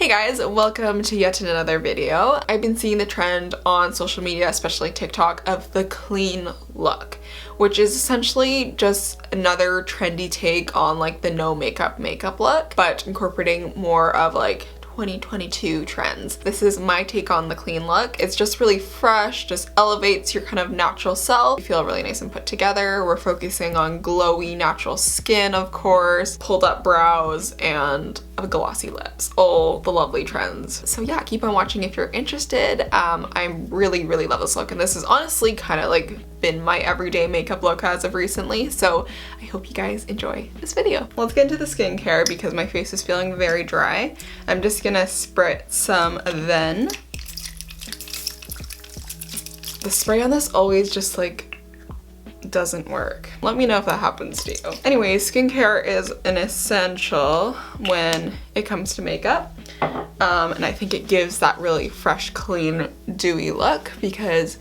guys, welcome to yet another video. I've been seeing the trend on social media, especially TikTok, of the clean look, which is essentially just another trendy take on like the no makeup look, but incorporating more of like 2022 trends. This is my take on the clean look. It's just really fresh, just elevates your kind of natural self. You feel really nice and put together. We're focusing on glowy natural skin, of course, pulled up brows, and glossy lips. All the lovely trends. So yeah, keep on watching if you're interested. I really love this look, and this is honestly kind of like been my everyday makeup look as of recently, so I hope you guys enjoy this video. Let's get into the skincare because my face is feeling very dry. I'm just gonna spritz some then. The spray on this always just like doesn't work. Let me know if that happens to you. Anyways, skincare is an essential when it comes to makeup. And I think it gives that really fresh, clean, dewy look because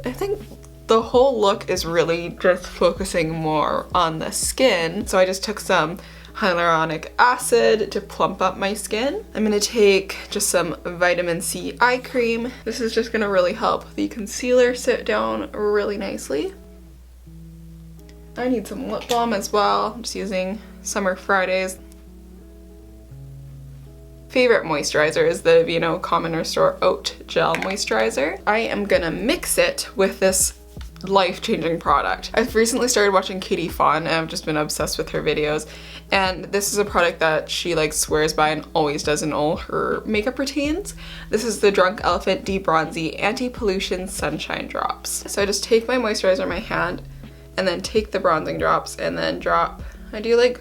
I think the whole look is really just focusing more on the skin. So I just took some hyaluronic acid to plump up my skin. I'm gonna take just some vitamin C eye cream. This is just gonna really help the concealer sit down really nicely. I need some lip balm as well. I'm just using Summer Fridays. Favorite moisturizer is the Aveeno Commoner Store Oat Gel Moisturizer. I am gonna mix it with this life-changing product. I've recently started watching Katie Fawn and I've just been obsessed with her videos, and this is a product that she like swears by and always does in all her makeup routines. This is the Drunk Elephant De-Bronzy Anti-Pollution Sunshine Drops. So I just take my moisturizer in my hand and then take the bronzing drops and then drop, I do like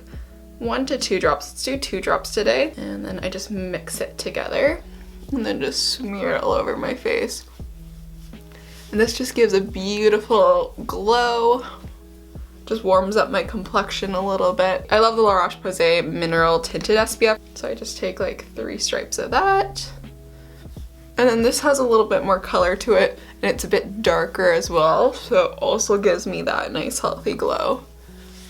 1 to 2 drops. Let's do 2 drops today. And then I just mix it together and then just smear it all over my face. And this just gives a beautiful glow. Just warms up my complexion a little bit. I love the La Roche-Posay Mineral Tinted SPF. So I just take like 3 stripes of that. And then this has a little bit more color to it, and it's a bit darker as well, so it also gives me that nice healthy glow.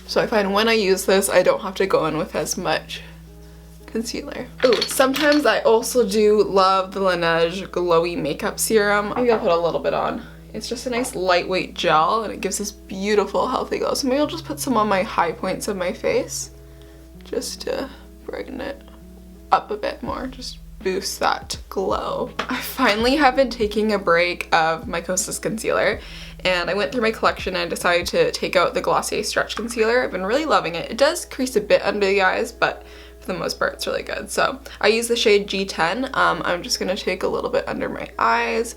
So I find when I use this, I don't have to go in with as much concealer. Ooh, sometimes I also do love the Laneige Glowy Makeup Serum. Maybe I'll put a little bit on. It's just a nice lightweight gel, and it gives this beautiful healthy glow. So maybe I'll just put some on my high points of my face, just to brighten it up a bit more. Just boost that glow. I finally have been taking a break of my Kosas concealer, and I went through my collection and I decided to take out the Glossier Stretch Concealer. I've been really loving it. It does crease a bit under the eyes, but for the most part it's really good. So I use the shade G10. I'm just gonna take a little bit under my eyes,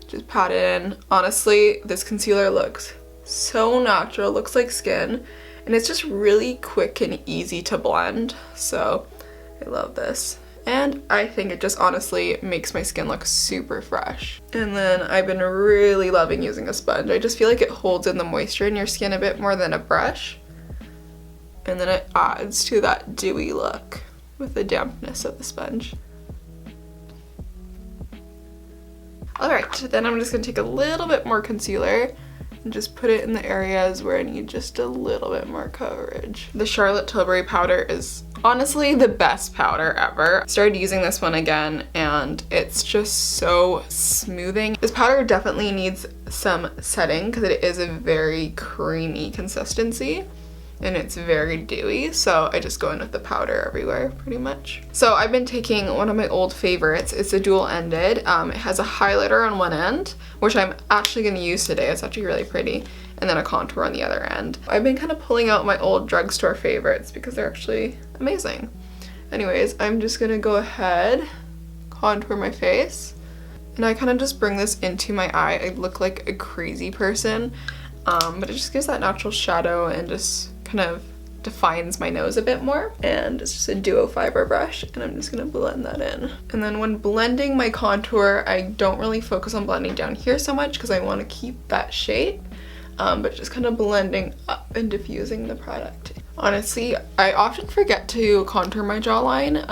just pat it in. Honestly, this concealer looks so natural, looks like skin, and it's just really quick and easy to blend. So I love this. And I think it just honestly makes my skin look super fresh. And then I've been really loving using a sponge. I just feel like it holds in the moisture in your skin a bit more than a brush. And then it adds to that dewy look with the dampness of the sponge. Alright, then I'm just gonna take a little bit more concealer and just put it in the areas where I need just a little bit more coverage. The Charlotte Tilbury powder is honestly the best powder ever. I started using this one again and it's just so smoothing. This powder definitely needs some setting because it is a very creamy consistency and it's very dewy, so I just go in with the powder everywhere pretty much. So I've been taking one of my old favorites. It's a dual-ended. It has a highlighter on one end, which I'm actually going to use today. It's actually really pretty. And then a contour on the other end. I've been kind of pulling out my old drugstore favorites because they're actually amazing. Anyways, I'm just going to go ahead, contour my face, and I kind of just bring this into my eye. I look like a crazy person, but it just gives that natural shadow and just kind of defines my nose a bit more. And it's just a duo fiber brush, and I'm just gonna blend that in. And then when blending my contour, I don't really focus on blending down here so much because I want to keep that shape, but just kind of blending up and diffusing the product. Honestly, I often forget to contour my jawline.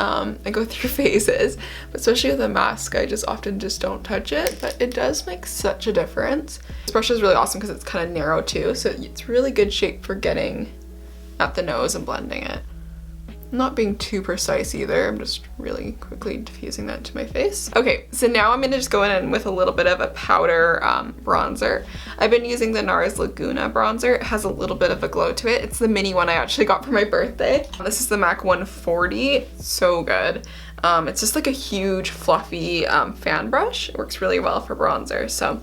I go through phases, but especially with a mask, I just often just don't touch it, but it does make such a difference. This brush is really awesome because it's kind of narrow too, so it's really good shape for getting at the nose and blending it. I'm not being too precise either. I'm just really quickly diffusing that to my face. Okay, so now I'm gonna just go in with a little bit of a powder bronzer. I've been using the NARS Laguna bronzer. It has a little bit of a glow to it. It's the mini one I actually got for my birthday. This is the MAC 140. So good. It's just like a huge fluffy fan brush. It works really well for bronzer. So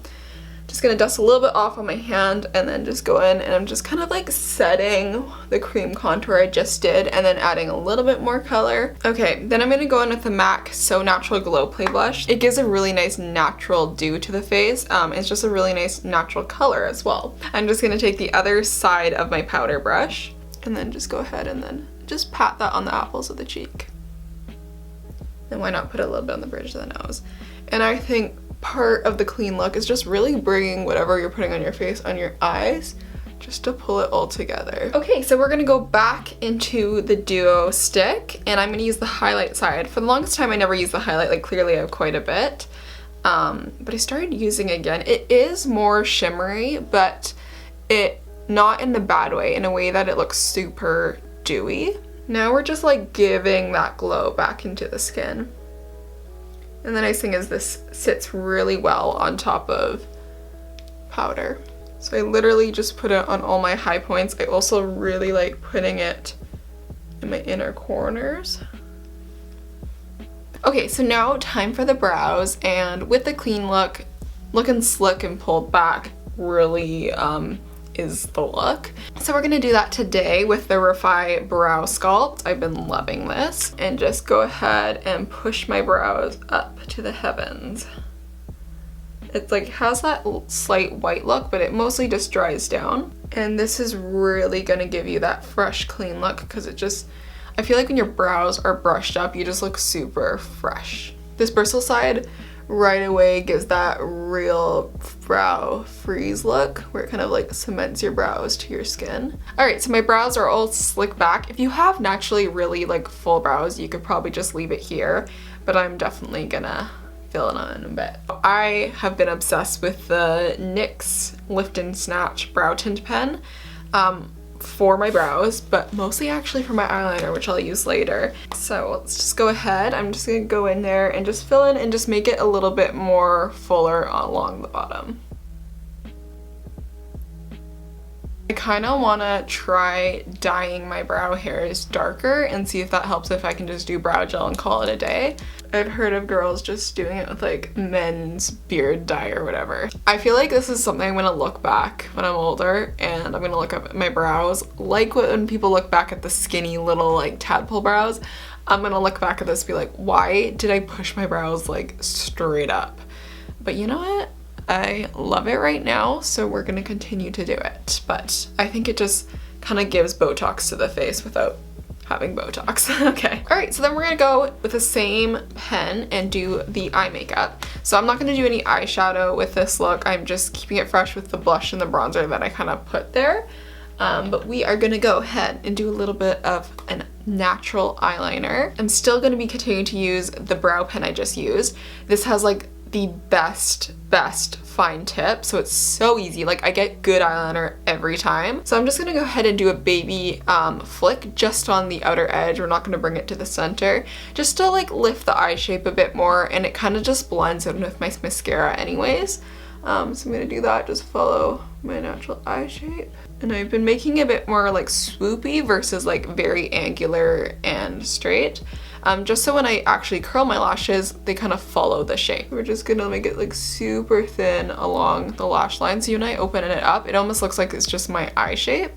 just gonna dust a little bit off on my hand and then just go in, and I'm just kind of like setting the cream contour I just did and then adding a little bit more color. Okay, then I'm gonna go in with the MAC So Natural Glow Play Blush. It gives a really nice natural dew to the face. It's just a really nice natural color as well. I'm just gonna take the other side of my powder brush and then just go ahead and then just pat that on the apples of the cheek. And why not put a little bit on the bridge of the nose? And I think part of the clean look is just really bringing whatever you're putting on your face on your eyes, just to pull it all together. Okay, so we're gonna go back into the duo stick, and I'm gonna use the highlight side. For the longest time I never used the highlight, like clearly I have quite a bit, but I started using it again. It is more shimmery, but it not in the bad way, in a way that it looks super dewy. Now we're just like giving that glow back into the skin. And the nice thing is this sits really well on top of powder. So I literally just put it on all my high points. I also really like putting it in my inner corners. Okay, so now time for the brows, and with the clean look, looking slick and pulled back really is the look. So we're gonna do that today with the Refi Brow Sculpt. I've been loving this. And just go ahead and push my brows up to the heavens. It's like has that slight white look, but it mostly just dries down. And this is really gonna give you that fresh, clean look, because it just, I feel like when your brows are brushed up, you just look super fresh. This bristle side right away gives that real brow freeze look where it kind of like cements your brows to your skin. Alright, so my brows are all slicked back. If you have naturally really like full brows, you could probably just leave it here, but I'm definitely gonna fill it in a bit. I have been obsessed with the NYX Lift and Snatch Brow Tint Pen for my brows, but mostly actually for my eyeliner, which I'll use later. So let's just go ahead. I'm just gonna go in there and just fill in and just make it a little bit more fuller along the bottom. I kind of want to try dyeing my brow hairs darker and see if that helps, if I can just do brow gel and call it a day. I've heard of girls just doing it with like men's beard dye or whatever. I feel like this is something I'm gonna look back when I'm older, and I'm gonna look up at my brows like when people look back at the skinny little like tadpole brows. I'm gonna look back at this and be like, why did I push my brows like straight up? But you know what? I love it right now, so we're gonna continue to do it. But I think it just kind of gives Botox to the face without having Botox. Okay. All right, so then we're gonna go with the same pen and do the eye makeup. So I'm not gonna do any eyeshadow with this look. I'm just keeping it fresh with the blush and the bronzer that I kind of put there. But we are gonna go ahead and do a little bit of a natural eyeliner. I'm still gonna be continuing to use the brow pen I just used. This has like the best fine tip, so it's so easy. Like I get good eyeliner every time. So I'm just gonna go ahead and do a baby flick just on the outer edge. We're not gonna bring it to the center, just to like lift the eye shape a bit more, and it kind of just blends in with my mascara anyways. So I'm gonna do that, just follow my natural eye shape. And I've been making it a bit more like swoopy versus like very angular and straight. Just so when I actually curl my lashes, they kind of follow the shape. We're just gonna make it like super thin along the lash line. So when I open it up, it almost looks like it's just my eye shape.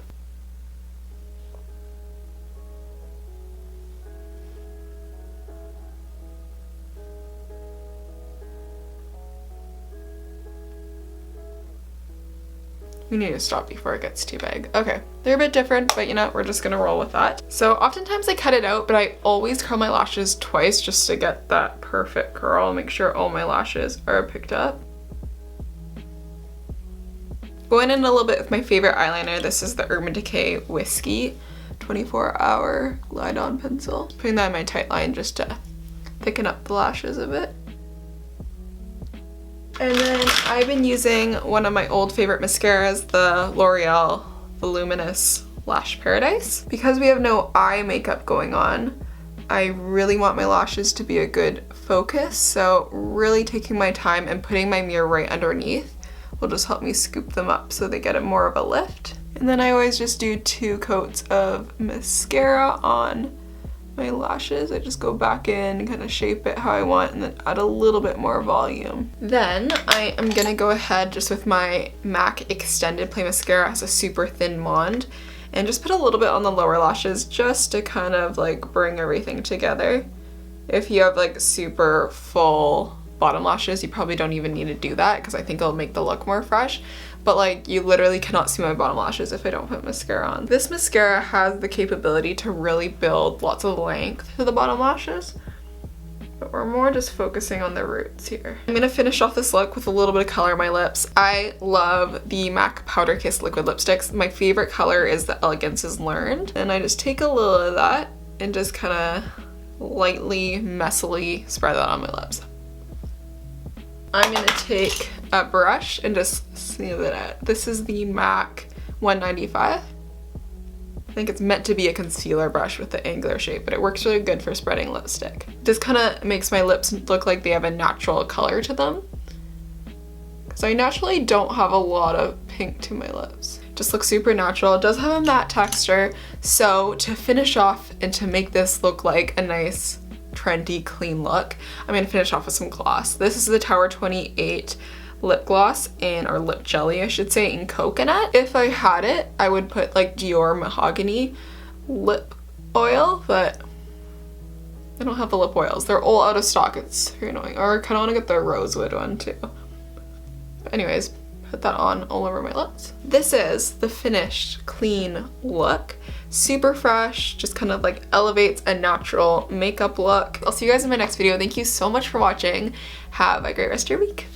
We need to stop before it gets too big. Okay, they're a bit different, but you know, we're just gonna roll with that. So oftentimes I cut it out, but I always curl my lashes twice just to get that perfect curl, make sure all my lashes are picked up. Going in a little bit with my favorite eyeliner. This is the Urban Decay Whiskey 24-hour Glide On pencil. Putting that in my tight line just to thicken up the lashes a bit. And then I've been using one of my old favorite mascaras, the L'Oreal Voluminous Lash Paradise. Because we have no eye makeup going on, I really want my lashes to be a good focus, so really taking my time and putting my mirror right underneath will just help me scoop them up so they get a more of a lift. And then I always just do 2 coats of mascara on my lashes. I just go back in, kind of shape it how I want, and then add a little bit more volume. Then I am gonna go ahead just with my MAC Extended Play Mascara. It has a super thin wand, and just put a little bit on the lower lashes just to kind of like bring everything together. If you have like super full bottom lashes, you probably don't even need to do that because I think it'll make the look more fresh. But like, you literally cannot see my bottom lashes if I don't put mascara on. This mascara has the capability to really build lots of length to the bottom lashes, but we're more just focusing on the roots here. I'm gonna finish off this look with a little bit of color on my lips. I love the MAC Powder Kiss liquid lipsticks. My favorite color is the Elegance is Learned, and I just take a little of that and just kind of lightly, messily spread that on my lips. I'm gonna take a brush and just smooth it out. This is the MAC 195. I think it's meant to be a concealer brush with the angular shape, but it works really good for spreading lipstick. This kind of makes my lips look like they have a natural color to them, because I naturally don't have a lot of pink to my lips. Just looks super natural. It does have a matte texture, so to finish off and to make this look like a nice trendy clean look, I'm gonna finish off with some gloss. This is the Tower 28 lip gloss, or lip jelly I should say, in coconut. If I had it, I would put like Dior Mahogany lip oil, but I don't have the lip oils. They're all out of stock. It's very annoying. Or I kind of want to get the rosewood one too. But anyways, put that on all over my lips. This is the finished clean look. Super fresh, just kind of like elevates a natural makeup look. I'll see you guys in my next video. Thank you so much for watching. Have a great rest of your week.